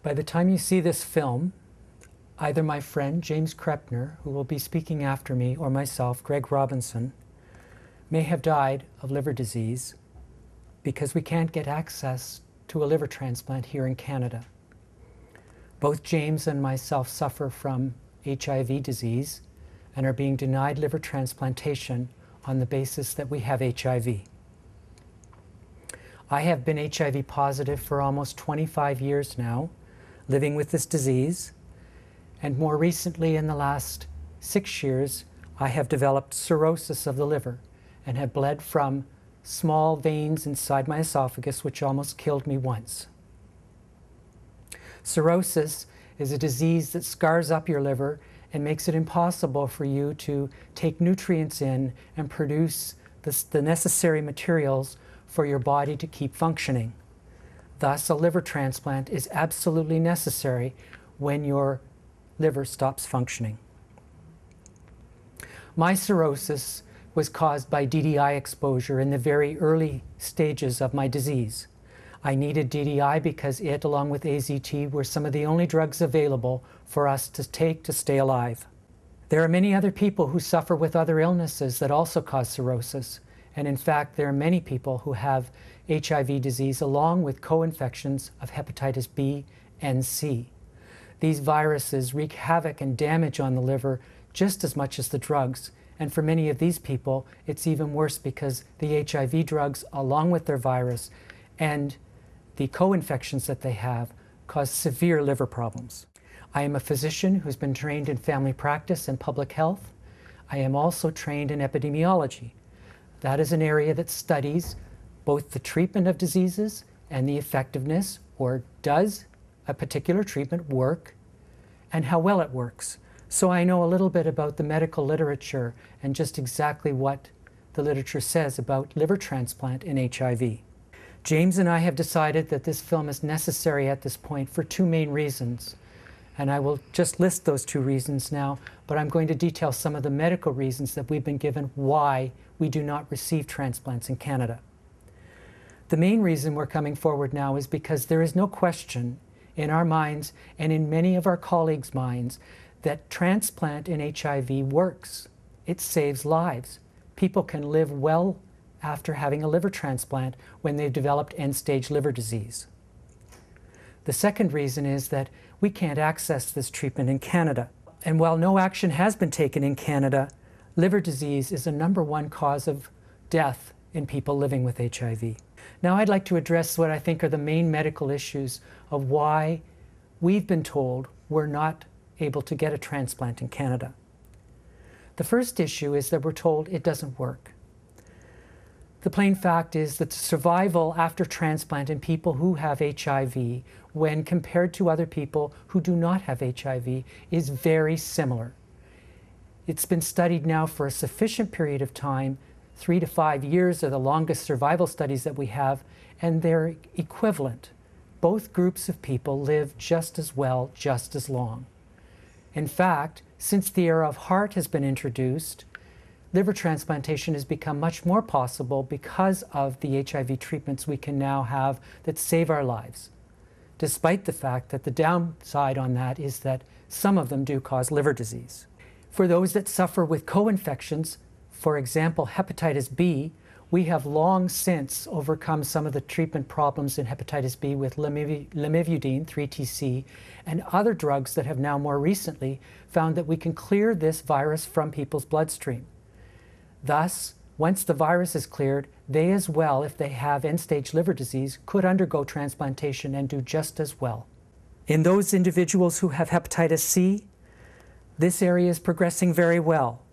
By the time you see this film, either my friend James Krepner, who will be speaking after me, or myself, Greg Robinson, may have died of liver disease because we can't get access to a liver transplant here in Canada. Both James and myself suffer from HIV disease and are being denied liver transplantation on the basis that we have HIV. I have been HIV positive for almost 25 years now, living with this disease, and more recently, in the last 6 years, I have developed cirrhosis of the liver and have bled from small veins inside my esophagus, which almost killed me once. Cirrhosis is a disease that scars up your liver and makes it impossible for you to take nutrients in and produce the necessary materials for your body to keep functioning. Thus, a liver transplant is absolutely necessary when your liver stops functioning. My cirrhosis was caused by DDI exposure in the very early stages of my disease. I needed DDI because it, along with AZT, were some of the only drugs available for us to take to stay alive. There are many other people who suffer with other illnesses that also cause cirrhosis, and in fact there are many people who have HIV disease along with co-infections of hepatitis B and C. These viruses wreak havoc and damage on the liver just as much as the drugs, and for many of these people it's even worse because the HIV drugs, along with their virus and the co-infections that they have, cause severe liver problems. I am a physician who's been trained in family practice and public health. I am also trained in epidemiology. That is an area that studies both the treatment of diseases and the effectiveness, or does a particular treatment work, and how well it works. So I know a little bit about the medical literature and just exactly what the literature says about liver transplant in HIV. James and I have decided that this film is necessary at this point for two main reasons. And I will just list those two reasons now, but I'm going to detail some of the medical reasons that we've been given why we do not receive transplants in Canada. The main reason we're coming forward now is because there is no question in our minds and in many of our colleagues' minds that transplant in HIV works. It saves lives. People can live well after having a liver transplant when they've developed end-stage liver disease. The second reason is that we can't access this treatment in Canada. And while no action has been taken in Canada, liver disease is the #1 cause of death in people living with HIV. Now I'd like to address what I think are the main medical issues of why we've been told we're not able to get a transplant in Canada. The first issue is that we're told it doesn't work. The plain fact is that the survival after transplant in people who have HIV, when compared to other people who do not have HIV, is very similar. It's been studied now for a sufficient period of time. 3 to 5 years are the longest survival studies that we have, and they're equivalent. Both groups of people live just as well, just as long. In fact, since the era of heart has been introduced, liver transplantation has become much more possible because of the HIV treatments we can now have that save our lives, despite the fact that the downside on that is that some of them do cause liver disease. For those that suffer with co-infections, for example, hepatitis B, we have long since overcome some of the treatment problems in hepatitis B with lamivudine, 3TC, and other drugs that have now more recently found that we can clear this virus from people's bloodstream. Thus, once the virus is cleared, they as well, if they have end-stage liver disease, could undergo transplantation and do just as well. In those individuals who have hepatitis C, this area is progressing very well.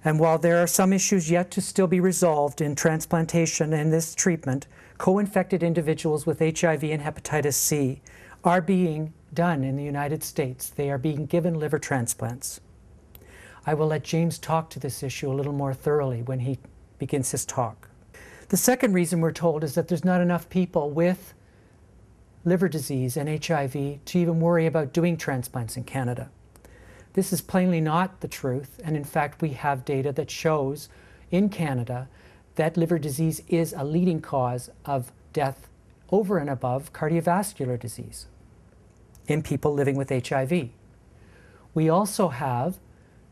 And while there are some issues yet to still be resolved in transplantation and this treatment, co-infected individuals with HIV and hepatitis C are being done in the United States. They are being given liver transplants. I will let James talk to this issue a little more thoroughly when he begins his talk. The second reason we're told is that there's not enough people with liver disease and HIV to even worry about doing transplants in Canada. This is plainly not the truth, and in fact we have data that shows in Canada that liver disease is a leading cause of death over and above cardiovascular disease. in people living with HIV. We also have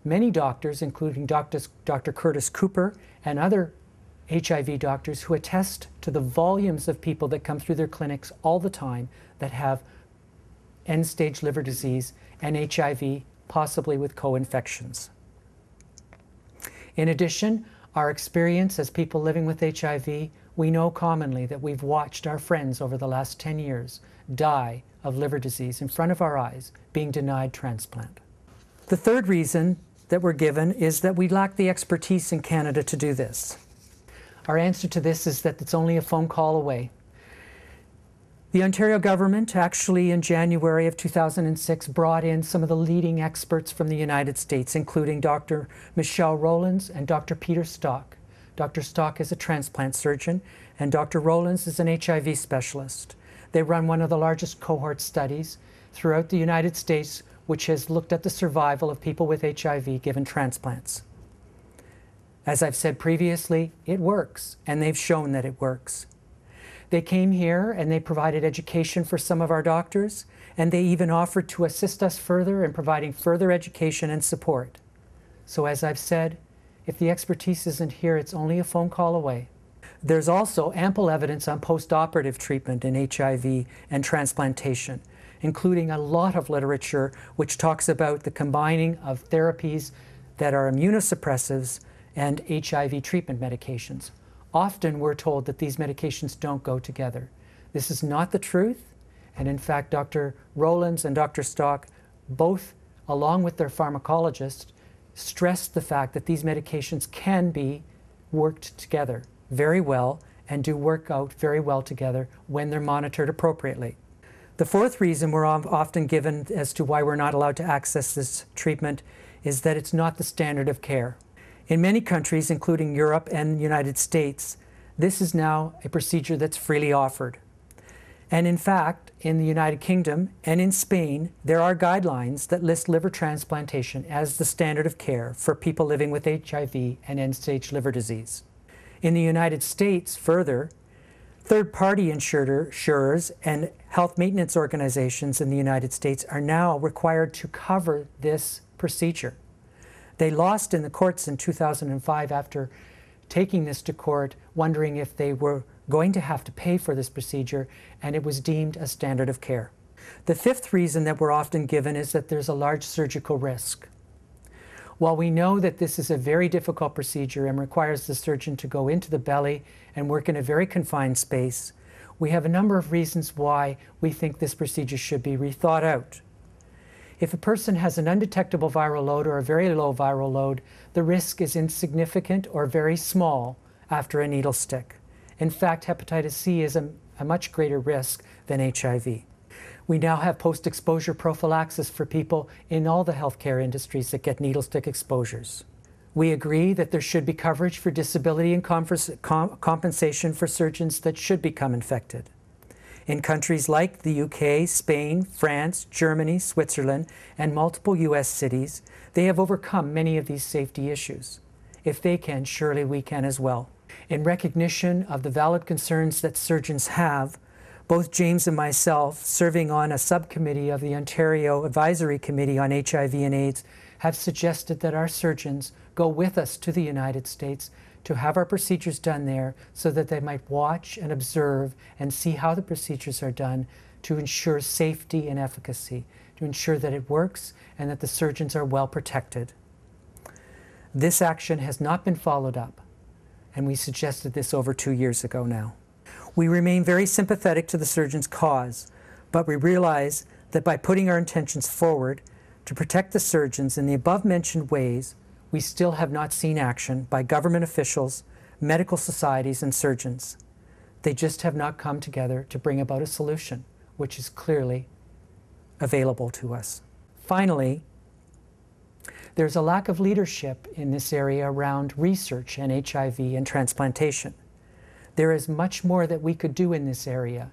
many doctors, including Dr. Curtis Cooper and other HIV doctors, who attest to the volumes of people that come through their clinics all the time that have end-stage liver disease and HIV, possibly with co-infections. In addition, our experience as people living with HIV, we know commonly that we've watched our friends over the last 10 years die of liver disease in front of our eyes, being denied transplant. The third reason that we're given is that we lack the expertise in Canada to do this. Our answer to this is that it's only a phone call away. The Ontario government actually in January of 2006 brought in some of the leading experts from the United States, including Dr. Michelle Rowlands and Dr. Peter Stock. Dr. Stock is a transplant surgeon and Dr. Rowlands is an HIV specialist. They run one of the largest cohort studies throughout the United States which has looked at the survival of people with HIV given transplants. As I've said previously, it works, and they've shown that it works. They came here and they provided education for some of our doctors, and they even offered to assist us further in providing further education and support. So as I've said, if the expertise isn't here, it's only a phone call away. There's also ample evidence on post-operative treatment in HIV and transplantation, including a lot of literature which talks about the combining of therapies that are immunosuppressives and HIV treatment medications. Often we're told that these medications don't go together. This is not the truth, and in fact Dr. Rowlands and Dr. Stock, both along with their pharmacologist, stressed the fact that these medications can be worked together very well and do work out very well together when they're monitored appropriately. The fourth reason we're often given as to why we're not allowed to access this treatment is that it's not the standard of care. In many countries, including Europe and the United States, this is now a procedure that's freely offered. And in fact, in the United Kingdom and in Spain, there are guidelines that list liver transplantation as the standard of care for people living with HIV and end-stage liver disease. In the United States, further, third-party insurers and health maintenance organizations in the United States are now required to cover this procedure. They lost in the courts in 2005 after taking this to court, wondering if they were going to have to pay for this procedure, and it was deemed a standard of care. The fifth reason that we're often given is that there's a large surgical risk. While we know that this is a very difficult procedure and requires the surgeon to go into the belly and work in a very confined space, we have a number of reasons why we think this procedure should be rethought out. If a person has an undetectable viral load or a very low viral load, the risk is insignificant or very small after a needle stick. In fact, hepatitis C is a much greater risk than HIV. We now have post-exposure prophylaxis for people in all the healthcare industries that get needle stick exposures. We agree that there should be coverage for disability and compensation for surgeons that should become infected. In countries like the UK, Spain, France, Germany, Switzerland, and multiple US cities, they have overcome many of these safety issues. If they can, surely we can as well. In recognition of the valid concerns that surgeons have, both James and myself, serving on a subcommittee of the Ontario Advisory Committee on HIV and AIDS, have suggested that our surgeons go with us to the United States to have our procedures done there so that they might watch and observe and see how the procedures are done to ensure safety and efficacy, to ensure that it works and that the surgeons are well protected. This action has not been followed up, and we suggested this over 2 years ago now. We remain very sympathetic to the surgeon's cause, but we realize that by putting our intentions forward to protect the surgeons in the above-mentioned ways, we still have not seen action by government officials, medical societies, and surgeons. They just have not come together to bring about a solution, which is clearly available to us. Finally, there's a lack of leadership in this area around research and HIV and transplantation. There is much more that we could do in this area.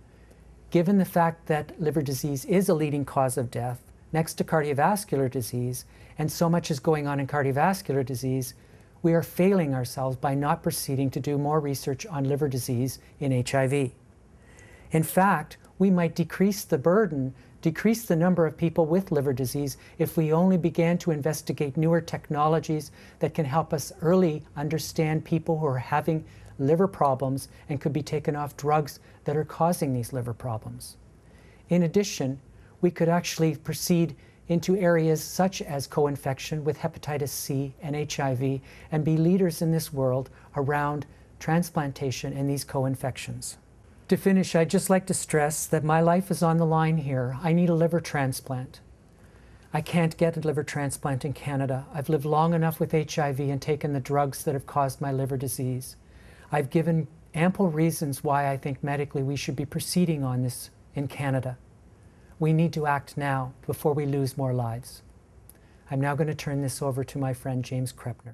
Given the fact that liver disease is a leading cause of death, next to cardiovascular disease, and so much is going on in cardiovascular disease, we are failing ourselves by not proceeding to do more research on liver disease in HIV. In fact, we might decrease the burden decrease the number of people with liver disease if we only began to investigate newer technologies that can help us early understand people who are having liver problems and could be taken off drugs that are causing these liver problems. In addition, we could actually proceed into areas such as co-infection with hepatitis C and HIV and be leaders in this world around transplantation and these co-infections. To finish, I'd just like to stress that my life is on the line here. I need a liver transplant. I can't get a liver transplant in Canada. I've lived long enough with HIV and taken the drugs that have caused my liver disease. I've given ample reasons why I think medically we should be proceeding on this in Canada. We need to act now before we lose more lives. I'm now going to turn this over to my friend James Krepner.